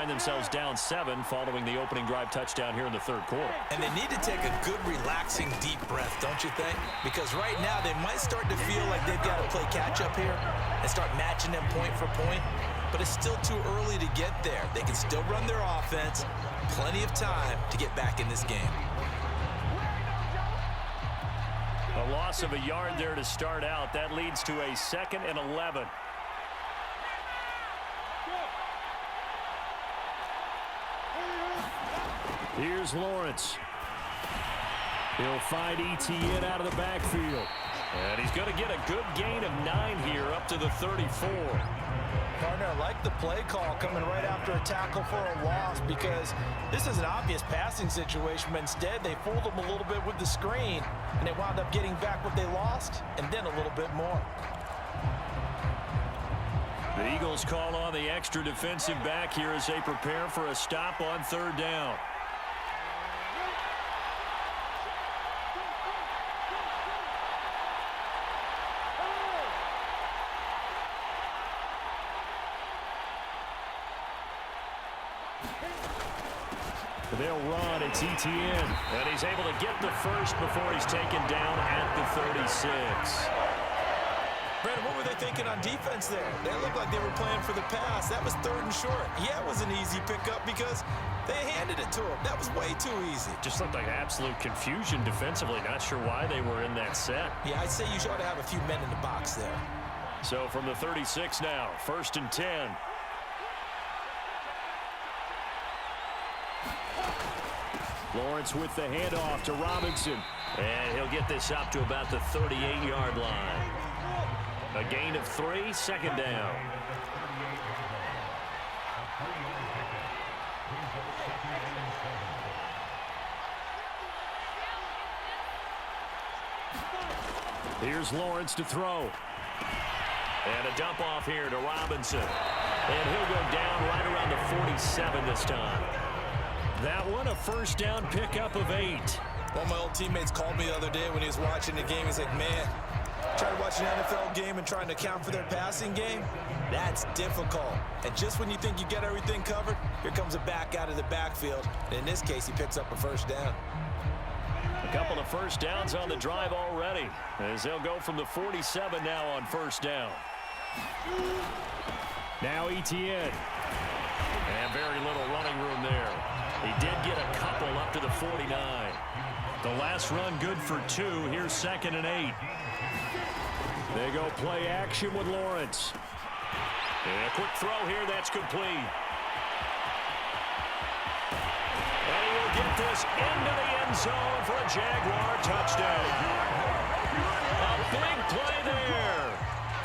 find themselves down 7 following the opening drive touchdown here in the third quarter. And they need to take a good, relaxing, deep breath, don't you think? Because right now they might start to feel like they've got to play catch-up here and start matching them point for point. But it's still too early to get there. They can still run their offense. Plenty of time to get back in this game. A loss of a yard there to start out. That leads to a 2nd and 11. Here's Lawrence. He'll find Etienne out of the backfield. And he's going to get a good gain of 9 here up to the 34. Partner, I like the play call coming right after a tackle for a loss because this is an obvious passing situation, but instead they fooled them a little bit with the screen, and they wound up getting back what they lost and then a little bit more. The Eagles call on the extra defensive back here as they prepare for a stop on 3rd down. They'll run. It's Etienne. And he's able to get the first before he's taken down at the 36. Brandon, what were they thinking on defense there? They looked like they were playing for the pass. That was 3rd and short. Yeah, it was an easy pickup because they handed it to him. That was way too easy. Just looked like absolute confusion defensively. Not sure why they were in that set. Yeah, I'd say you ought to have a few men in the box there. So from the 36 now, 1st and 10. Lawrence with the handoff to Robinson. And he'll get this up to about the 38-yard line. A gain of 3, 2nd down. Here's Lawrence to throw. And a dump off here to Robinson. And he'll go down right around the 47 this time. That one, a 1st down pickup of 8. One of my old teammates called me the other day when he was watching the game. He's like, man, trying to watch an NFL game and trying to account for their passing game, that's difficult. And just when you think you get everything covered, here comes a back out of the backfield. And in this case, he picks up a 1st down. A couple of 1st downs on the drive already, as they'll go from the 47 now on 1st down. Now Etienne. And very little running room there. He did get a couple up to the 49. The last run good for 2. Here's 2nd and 8. They go play action with Lawrence. And a quick throw here that's complete. And he will get this into the end zone for a Jaguar touchdown. A big play there.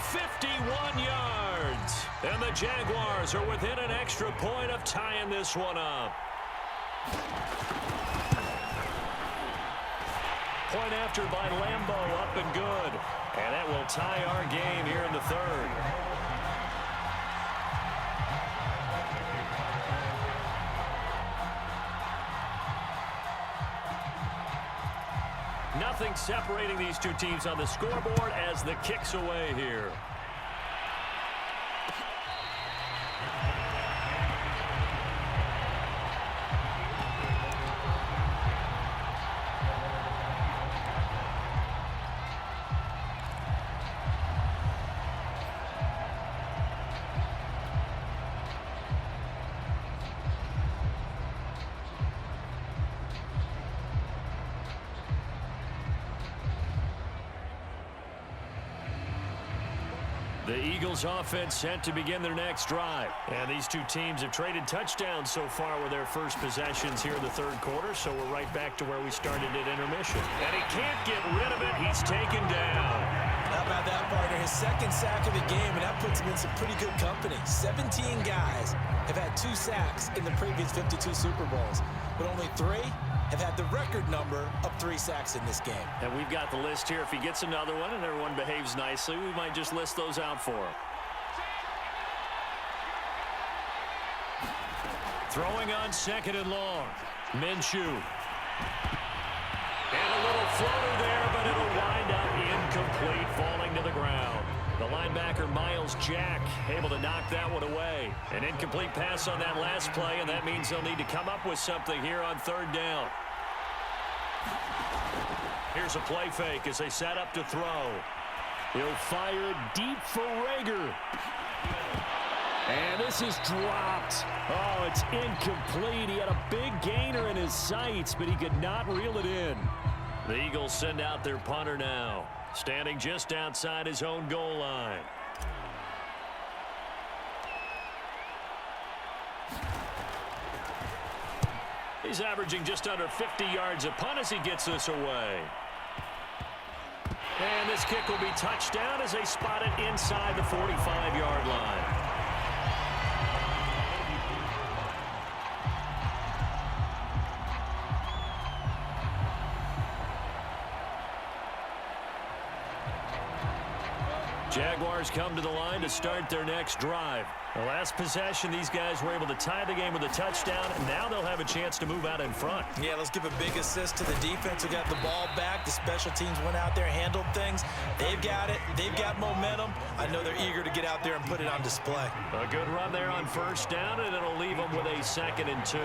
51 yards. And the Jaguars are within an extra point of tying this one up. Point after by Lambeau, up and good. And that will tie our game here in the 3rd. Nothing separating these two teams on the scoreboard as the kick's away here. The Eagles offense set to begin their next drive. And these two teams have traded touchdowns so far with their first possessions here in the 3rd quarter, so we're right back to where we started at intermission. And he can't get rid of it. He's taken down. How about that, partner? His 2nd sack of the game, and that puts him in some pretty good company. 17 guys have had 2 sacks in the previous 52 Super Bowls, but only 3 have had the record number of 3 sacks in this game. And we've got the list here. If he gets another one and everyone behaves nicely, we might just list those out for him. Throwing on 2nd and long. Minshew. And a little floater there, but it'll wind up incomplete, falling to the ground. The linebacker, Miles Jack able to knock that one away. An incomplete pass on that last play, and that means they'll need to come up with something here on third down. Here's a play fake as they set up to throw. He'll fire it deep for Rager. And this is dropped. Oh, it's incomplete. He had a big gainer in his sights, but he could not reel it in. The Eagles send out their punter now, standing just outside his own goal line. He's averaging just under 50 yards a punt as he gets this away. And this kick will be touched down as they spot it inside the 45-yard line. Jaguars come to the line to start their next drive. The last possession, these guys were able to tie the game with a touchdown, and now they'll have a chance to move out in front. Yeah, let's give a big assist to the defense who got the ball back. The special teams went out there, handled things. They've got it. They've got momentum. I know they're eager to get out there and put it on display. A good run there on first down, and it'll leave them with a 2nd and 2.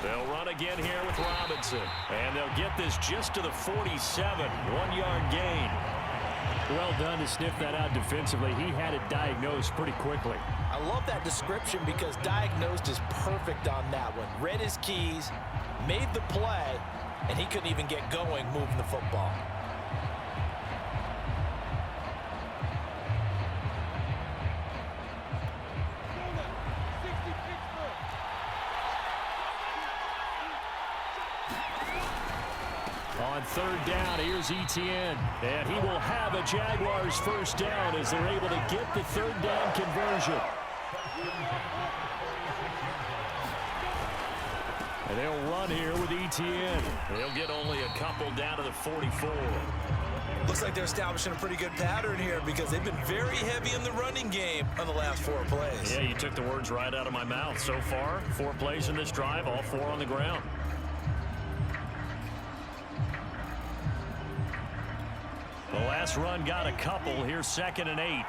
They'll run again here with Robinson. And they'll get this just to the 47. 1-yard gain. Well done to sniff that out defensively. He had it diagnosed pretty quickly. I love that description because diagnosed is perfect on that one. Read his keys, made the play, and he couldn't even get going moving the football. On third down, here's Etienne. And he will have a Jaguars first down as they're able to get the third down conversion. And they'll run here with Etienne. They'll get only a couple down to the 44. Looks like they're establishing a pretty good pattern here because they've been very heavy in the running game on the last 4 plays. Yeah, you took the words right out of my mouth. So far, 4 plays in this drive, all 4 on the ground. The last run got a couple. Here's 2nd and 8.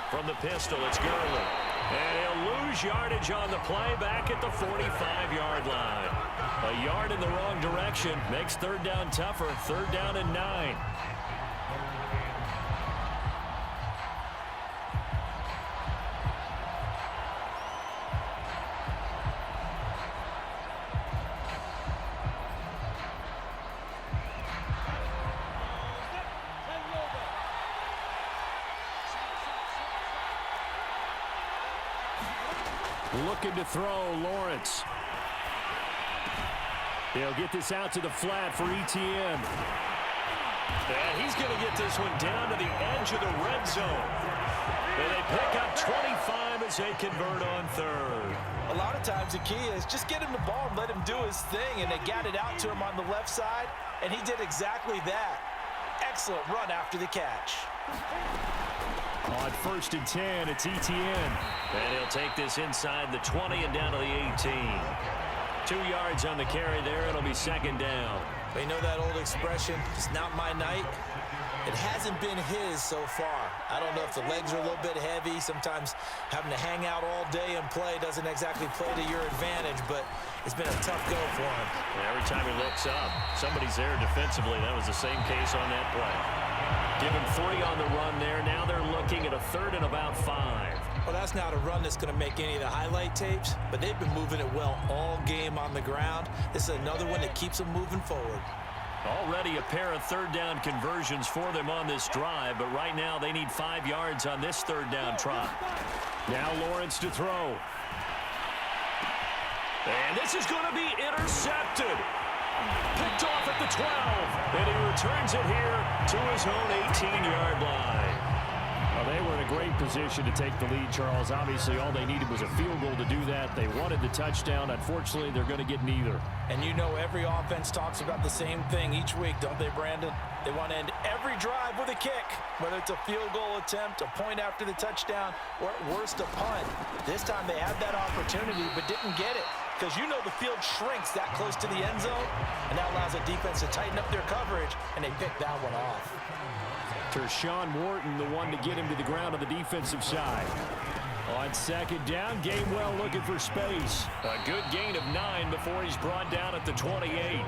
From the pistol, it's Gurley. And he'll lose yardage on the play back at the 45-yard line. A yard in the wrong direction makes third down tougher. Third down and 9. Looking to throw, Lawrence. He'll get this out to the flat for Etienne. And he's going to get this one down to the edge of the red zone. And they pick up 25 as they convert on third. A lot of times the key is just get him the ball and let him do his thing, and they got it out to him on the left side, and he did exactly that. Excellent run after the catch. On 1st and 10, it's Etienne. And he'll take this inside the 20 and down to the 18. 2 yards on the carry there. It'll be 2nd down. They know that old expression, it's not my night. It hasn't been his so far. I don't know if the legs are a little bit heavy. Sometimes having to hang out all day and play doesn't exactly play to your advantage, but it's been a tough go for him. And every time he looks up, somebody's there defensively. That was the same case on that play. Give him 3 on the run there. Now they're looking at a 3rd and about 5. Well, that's not a run that's going to make any of the highlight tapes, but they've been moving it well all game on the ground. This is another one that keeps them moving forward. Already a pair of third down conversions for them on this drive, but right now they need 5 yards on this third down try. Now Lawrence to throw. And this is going to be intercepted. Picked off at the 12, and he returns it here to his own 18-yard line. Well, they were in a great position to take the lead, Charles. Obviously, all they needed was a field goal to do that. They wanted the touchdown. Unfortunately, they're going to get neither. And you know every offense talks about the same thing each week, don't they, Brandon? They want to end every drive with a kick, whether it's a field goal attempt, a point after the touchdown, or at worst a punt. This time they had that opportunity but didn't get it, because you know the field shrinks that close to the end zone, and that allows the defense to tighten up their coverage, and they picked that one off. Tershawn Wharton, the one to get him to the ground on the defensive side. On second down, Gainwell looking for space. A good gain of 9 before he's brought down at the 28.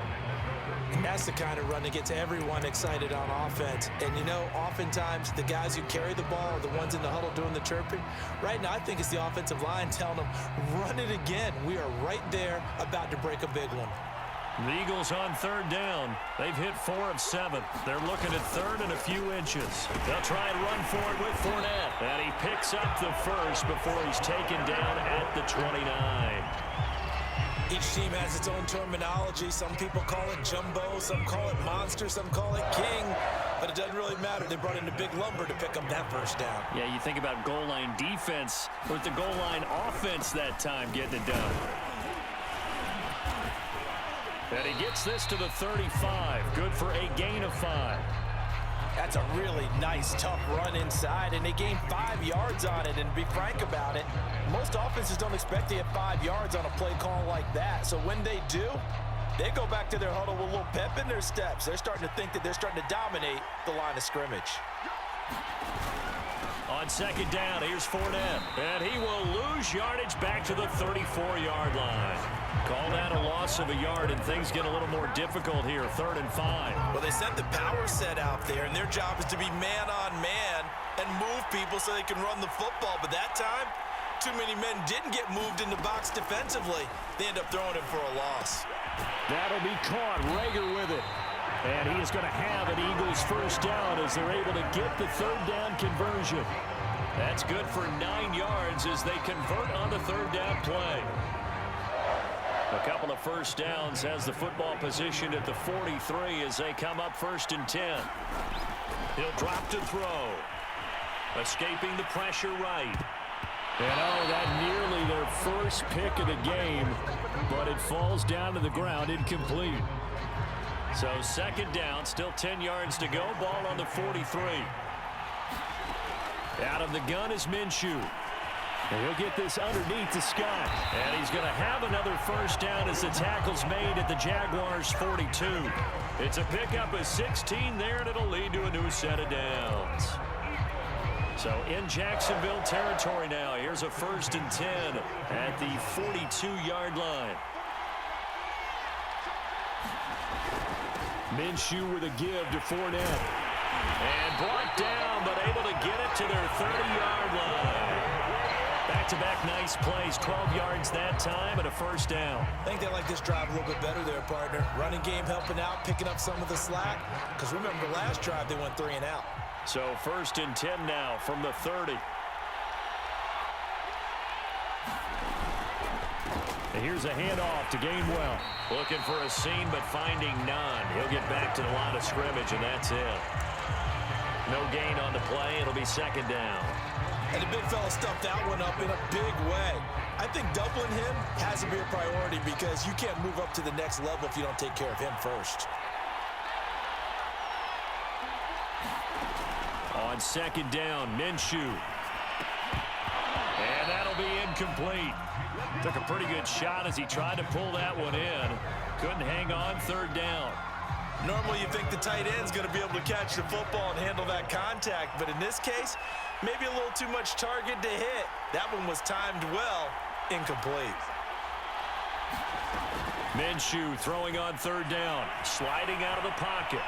And that's the kind of run that gets everyone excited on offense. And, you know, oftentimes the guys who carry the ball are the ones in the huddle doing the chirping. Right now, I think it's the offensive line telling them, run it again. We are right there about to break a big one. The Eagles on third down. They've hit 4 of 7. They're looking at third and a few inches. They'll try and run for it with Fournette. And he picks up the first before he's taken down at the 29. Each team has its own terminology. Some people call it jumbo, some call it monster, some call it king. But it doesn't really matter. They brought in a big lumber to pick up that first down. Yeah, you think about goal line defense with the goal line offense that time getting it done. And he gets this to the 35. Good for a gain of 5. That's a really nice, tough run inside, and they gained 5 yards on it. And to be frank about it, most offenses don't expect to get 5 yards on a play call like that. So when they do, they go back to their huddle with a little pep in their steps. They're starting to think that they're starting to dominate the line of scrimmage. On second down, here's Fournette. And he will lose yardage back to the 34-yard line. Call that a loss of a yard, and things get a little more difficult here, 3rd and 5. Well, they sent the power set out there, and their job is to be man-on-man and move people so they can run the football. But that time, too many men didn't get moved in the box defensively. They end up throwing it for a loss. That'll be caught. Rager with it. And he is going to have an Eagles first down as they're able to get the third down conversion. That's good for 9 yards as they convert on the third down play. A couple of first downs has the football position at the 43 as they come up 1st and 10. He'll drop to throw. Escaping the pressure right. And oh, that nearly their first pick of the game, but it falls down to the ground incomplete. So 2nd down, still 10 yards to go. Ball on the 43. Out of the gun is Minshew. And he'll get this underneath to Scott. And he's going to have another first down as the tackle's made at the Jaguars' 42. It's a pickup of 16 there, and it'll lead to a new set of downs. So in Jacksonville territory now. Here's a 1st and 10 at the 42-yard line. Minshew with a give to Fournette. And brought down, but able to get it to their 30-yard line. Back-to-back nice plays, 12 yards that time, and a first down. I think they like this drive a little bit better there, partner. Running game helping out, picking up some of the slack. Because remember, last drive they went 3 and out. So 1st and 10 now from the 30. And here's a handoff to Gainwell. Looking for a seam, but finding none. He'll get back to the line of scrimmage, and that's it. No gain on the play. It'll be 2nd down. And the big fella stuffed that one up in a big way. I think doubling him has to be a priority because you can't move up to the next level if you don't take care of him first. On 2nd down, Minshew. And that'll be incomplete. Took a pretty good shot as he tried to pull that one in. Couldn't hang on 3rd down. Normally you think the tight end's going to be able to catch the football and handle that contact, but in this case, maybe a little too much target to hit. That one was timed well, incomplete. Minshew throwing on 3rd down, sliding out of the pocket.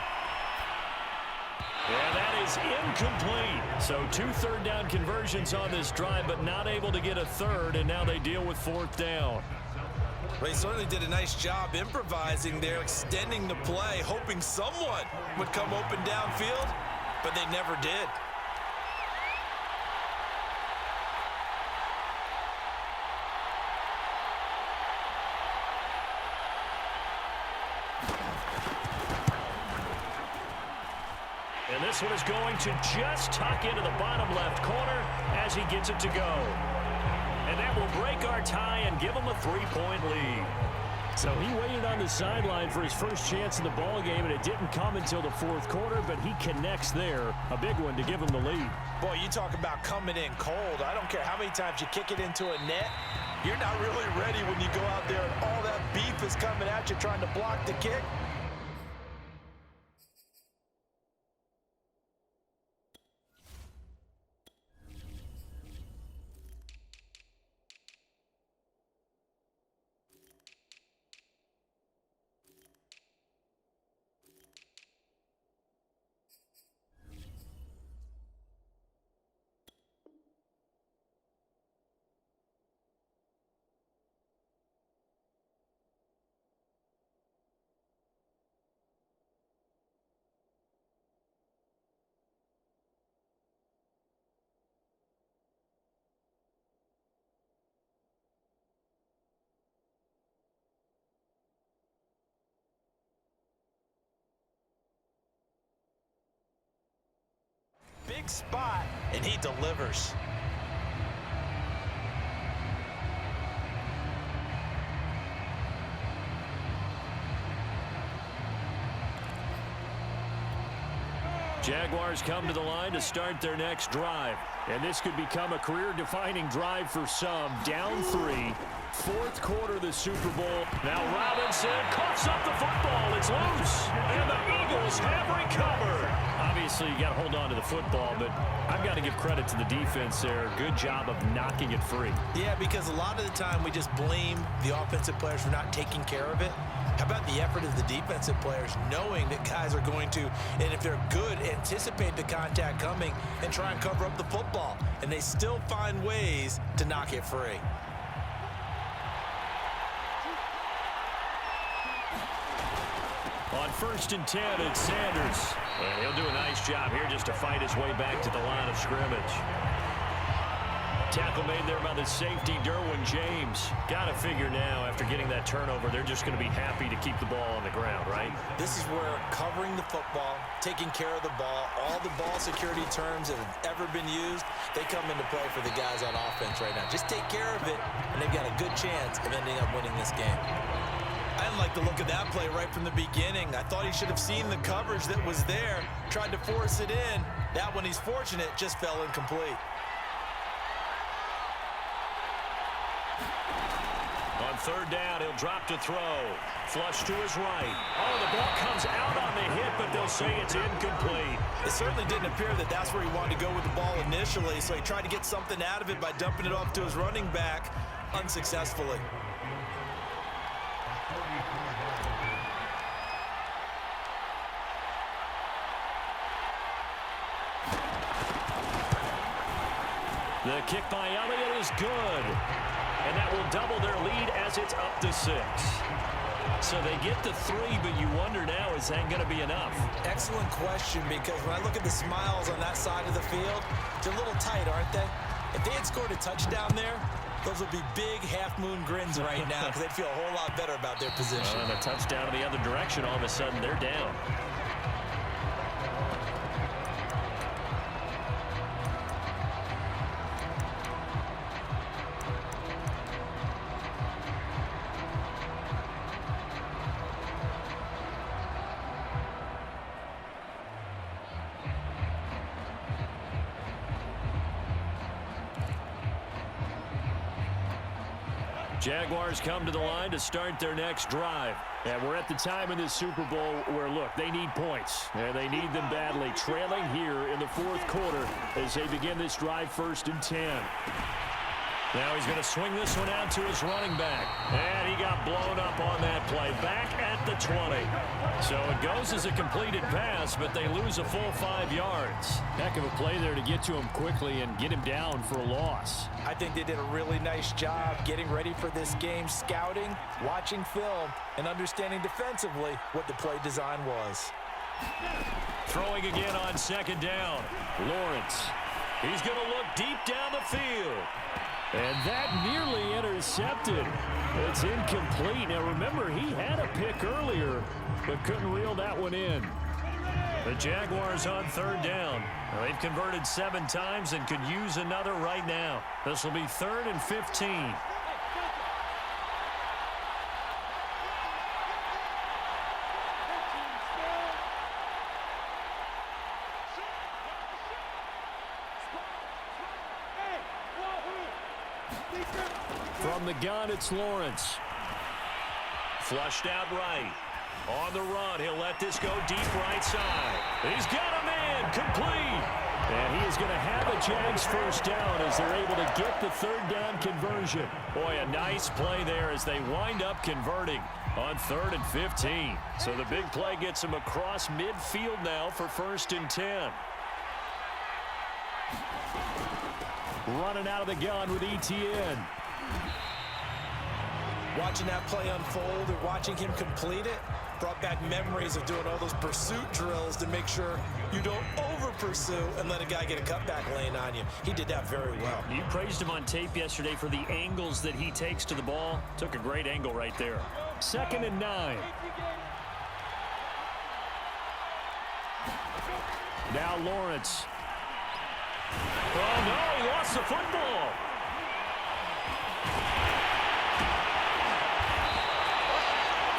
And that is incomplete. So 2 third down conversions on this drive, but not able to get a third, and now they deal with 4th down. Well, he certainly did a nice job improvising there, extending the play, hoping someone would come open downfield, but they never did. And This one is going to just tuck into the bottom left corner as he gets it to go. And that will break our tie and give him a 3-point lead. So he waited on the sideline for his first chance in the ball game, and it didn't come until the fourth quarter, but he connects there. A big one to give him the lead. Boy, you talk about coming in cold. I don't care how many times you kick it into a net. You're not really ready when you go out there and all that beef is coming at you trying to block the kick. Big spot, and he delivers. Jaguars come to the line to start their next drive. And this could become a career-defining drive for some. Down 3. Fourth quarter of the Super Bowl. Now Robinson coughs up the football. It's loose. And the Eagles have recovered. Obviously, you got to hold on to the football, but I've got to give credit to the defense there. Good job of knocking it free. Yeah, because a lot of the time we just blame the offensive players for not taking care of it. How about the effort of the defensive players knowing that guys are going to, and if they're good, anticipate the contact coming and try and cover up the football. And they still find ways to knock it free. On 1st and 10, it's Sanders. And he'll do a nice job here just to fight his way back to the line of scrimmage. Tackle made there by the safety, Derwin James. Got to figure now, after getting that turnover, they're just going to be happy to keep the ball on the ground, right? This is where covering the football, taking care of the ball, all the ball security terms that have ever been used, they come into play for the guys on offense right now. Just take care of it, and they've got a good chance of ending up winning this game. I didn't like the look of that play right from the beginning. I thought he should have seen the coverage that was there, tried to force it in. That one, he's fortunate, just fell incomplete. On 3rd down, he'll drop to throw. Flush to his right. Oh, the ball comes out on the hit, but they'll say it's incomplete. It certainly didn't appear that that's where he wanted to go with the ball initially, so he tried to get something out of it by dumping it off to his running back unsuccessfully. The kick by Elliott is good. And that will double their lead as it's up to 6. So they get to 3, but you wonder now, is that going to be enough? Excellent question, because when I look at the smiles on that side of the field, they're a little tight, aren't they? If they had scored a touchdown there, those would be big half-moon grins right now because they'd feel a whole lot better about their position. And a touchdown in the other direction, all of a sudden they're down. Jaguars come to the line to start their next drive. And we're at the time in this Super Bowl where, look, they need points. And they need them badly. Trailing here in the fourth quarter as they begin this drive 1st and 10. Now he's going to swing this one out to his running back. And he got blown up on that play. Back at the 20. So it goes as a completed pass, but they lose a full 5 yards. Heck of a play there to get to him quickly and get him down for a loss. I think they did a really nice job getting ready for this game, scouting, watching film, and understanding defensively what the play design was. Throwing again on 2nd down. Lawrence. He's going to look deep down the field. And that nearly intercepted. It's incomplete. Now remember, he had a pick earlier, but couldn't reel that one in. The Jaguars on third down. Well, they've converted 7 times and could use another right now. This will be 3rd and 15. From the gun, it's Lawrence. Flushed out right. On the run, he'll let this go deep right side. He's got a man, complete. And he is going to have a Jags first down as they're able to get the 3rd down conversion. Boy, a nice play there as they wind up converting on 3rd and 15. So the big play gets him across midfield now for 1st and 10. Running out of the gun with ETN. Watching that play unfold and watching him complete it brought back memories of doing all those pursuit drills to make sure you don't over-pursue and let a guy get a cutback lane on you. He did that very well. You praised him on tape yesterday for the angles that he takes to the ball. Took a great angle right there. 2nd and 9. Now Lawrence. Oh, no, he lost the football.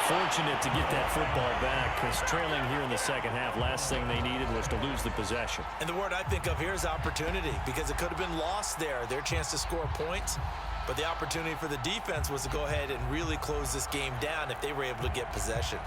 Fortunate to get that football back because trailing here in the second half, last thing they needed was to lose the possession. And the word I think of here is opportunity because it could have been lost there, their chance to score points. But the opportunity for the defense was to go ahead and really close this game down if they were able to get possession.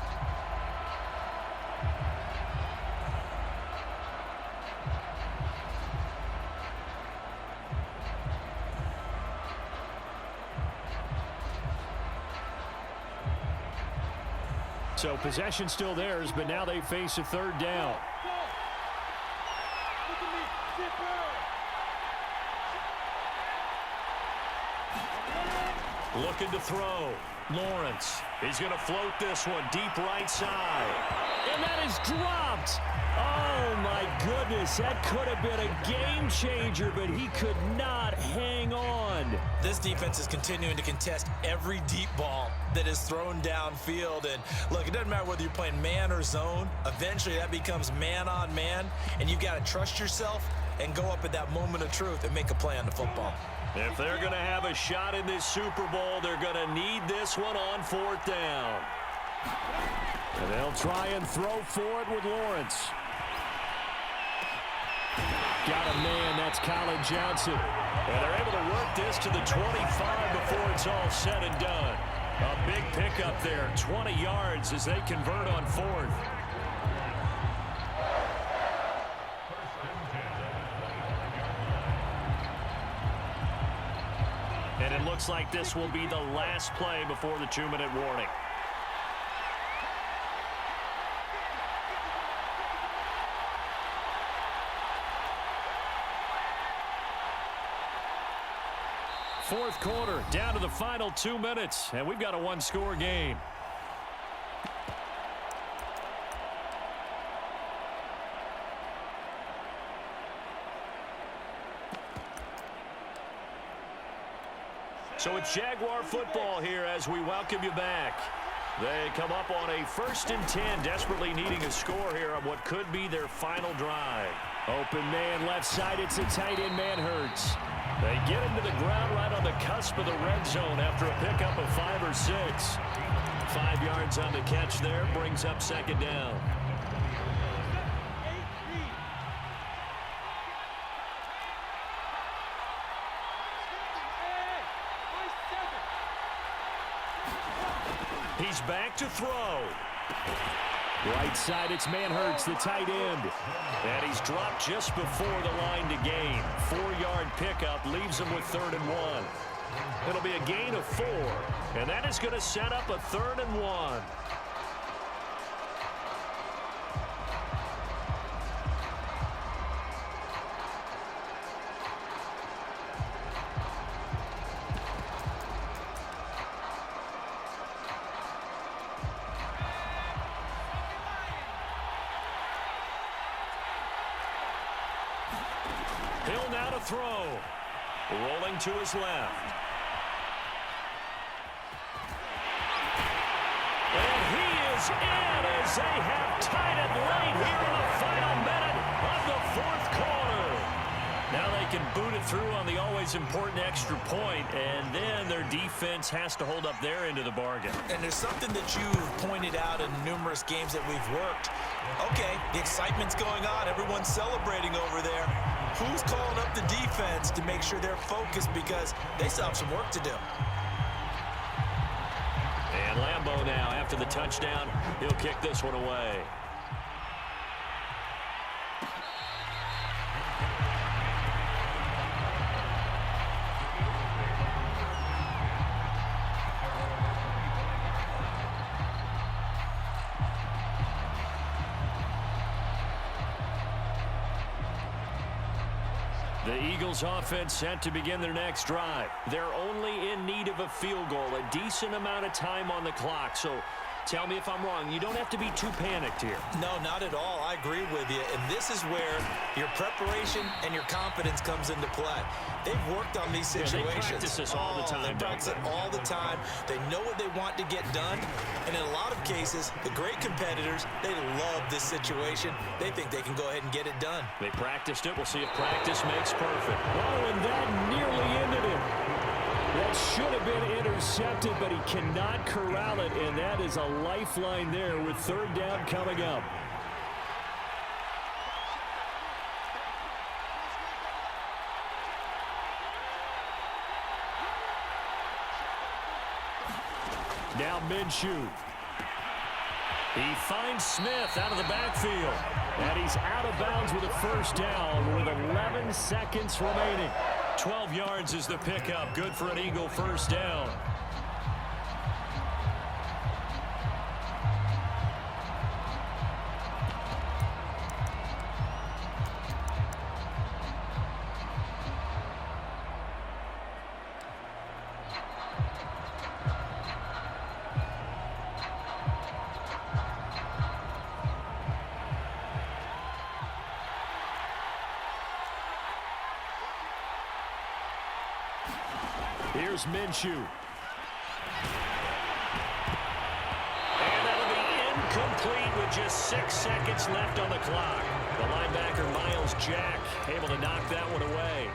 So possession still theirs, but now they face a 3rd down. Looking to throw. Lawrence. He's going to float this one deep right side. And that is dropped. Oh, my goodness. That could have been a game changer, but he could not hang on. This defense is continuing to contest every deep ball that is thrown downfield. And look, it doesn't matter whether you're playing man or zone. Eventually, that becomes man on man. And you've got to trust yourself and go up at that moment of truth and make a play on the football. If they're going to have a shot in this Super Bowl, they're going to need this one on 4th down. And they'll try and throw for it with Lawrence. Got a man, that's Colin Johnson. And they're able to work this to the 25 before it's all said and done. A big pickup there, 20 yards as they convert on 4th. And it looks like this will be the last play before the 2-minute warning. Fourth quarter, down to the final 2 minutes, and we've got a 1-score game. So it's Jaguar football here as we welcome you back. They come up on a 1st and 10, desperately needing a score here on what could be their final drive. Open man left side, it's a tight end, Manhertz. They get him to the ground right on the cusp of the red zone after a pickup of 5 or 6. 5 yards on the catch there, brings up 2nd down. He's back to throw. Right side, it's Manhertz, the tight end. And he's dropped just before the line to gain. 4-yard pickup leaves him with 3rd and 1. It'll be a gain of 4. And that is going to set up a 3rd and 1. Hill now to throw. Rolling to his left. And he is is in as they have tied it late here in the final minute of the fourth quarter. Now they can boot it through on the always important extra point, and then their defense has to hold up their end of the bargain. And there's something that you've pointed out in numerous games that we've worked. Okay, the excitement's going on. Everyone's celebrating over there. Who's calling up the defense to make sure they're focused, because they still have some work to do. And Lambeau now, after the touchdown, he'll kick this one away. The Eagles offense set to begin their next drive. They're only in need of a field goal, a decent amount of time on the clock. So tell me if I'm wrong. You don't have to be too panicked here. No, not at all. I agree with you. And this is where your preparation and your confidence comes into play. They've worked on these situations. Yeah, they practice this all the time. They practice it all the time. They know what they want to get done. And in a lot of cases, the great competitors, they love this situation. They think they can go ahead and get it done. They practiced it. We'll see if practice makes perfect. Oh, and that nearly ended it. That should have been intercepted, but he cannot corral it, and that is a lifeline there with third down coming up. Now Minshew. He finds Smith out of the backfield, and he's out of bounds with a first down with 11 seconds remaining. 12 yards is the pickup. Good for an Eagle first down. Here's Minshew. And that'll be incomplete with just 6 seconds left on the clock. The linebacker, Miles Jack, able to knock that one away.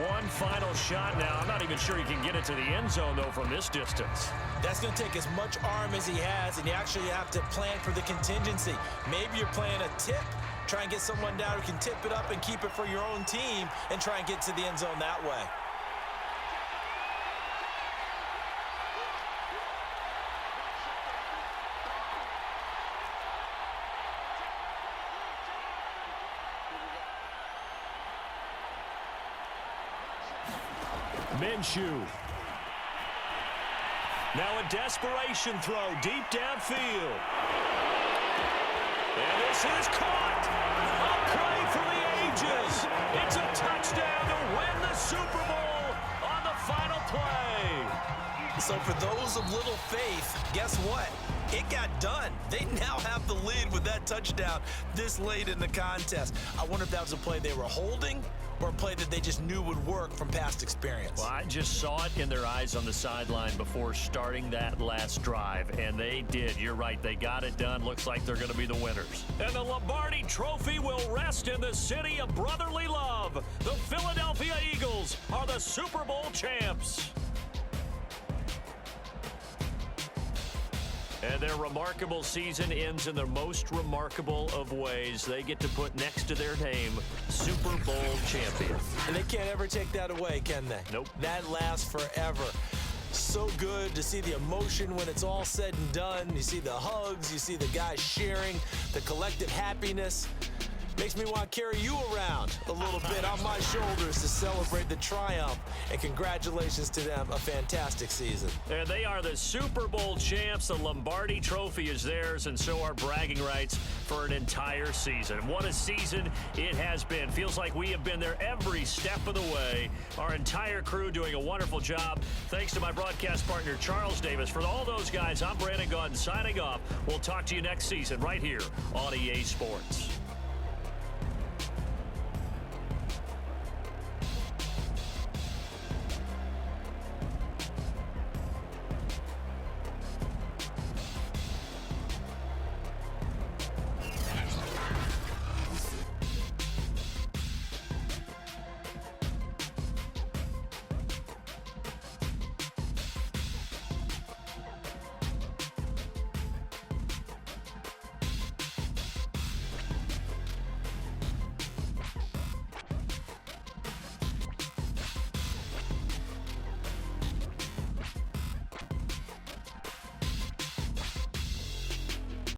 One final shot now. I'm not even sure he can get it to the end zone, though, from this distance. That's going to take as much arm as he has, and you actually have to plan for the contingency. Maybe you're playing a tip. Try and get someone down who can tip it up and keep it for your own team and try and get to the end zone that way. Minshew. Now a desperation throw deep downfield. And this is caught. A play for the ages. It's a touchdown to win the Super Bowl on the final play. So for those of little faith, guess what? It got done. They now have the lead with that touchdown this late in the contest. I wonder if that was a play they were holding or a play that they just knew would work from past experience. Well, I just saw it in their eyes on the sideline before starting that last drive, and they did. You're right. They got it done. Looks like they're going to be the winners. And the Lombardi Trophy will rest in the city of brotherly love. The Philadelphia Eagles are the Super Bowl champs. And their remarkable season ends in the most remarkable of ways. They get to put next to their name, Super Bowl champion. And they can't ever take that away, can they? Nope. That lasts forever. So good to see the emotion when it's all said and done. You see the hugs, you see the guys sharing, the collective happiness. Makes me want to carry you around a little bit on my shoulders to celebrate the triumph. And congratulations to them, a fantastic season. And they are the Super Bowl champs. The Lombardi Trophy is theirs, and so are bragging rights for an entire season. What a season it has been. Feels like we have been there every step of the way. Our entire crew doing a wonderful job. Thanks to my broadcast partner, Charles Davis. For all those guys, I'm Brandon Gaudin signing off. We'll talk to you next season right here on EA Sports.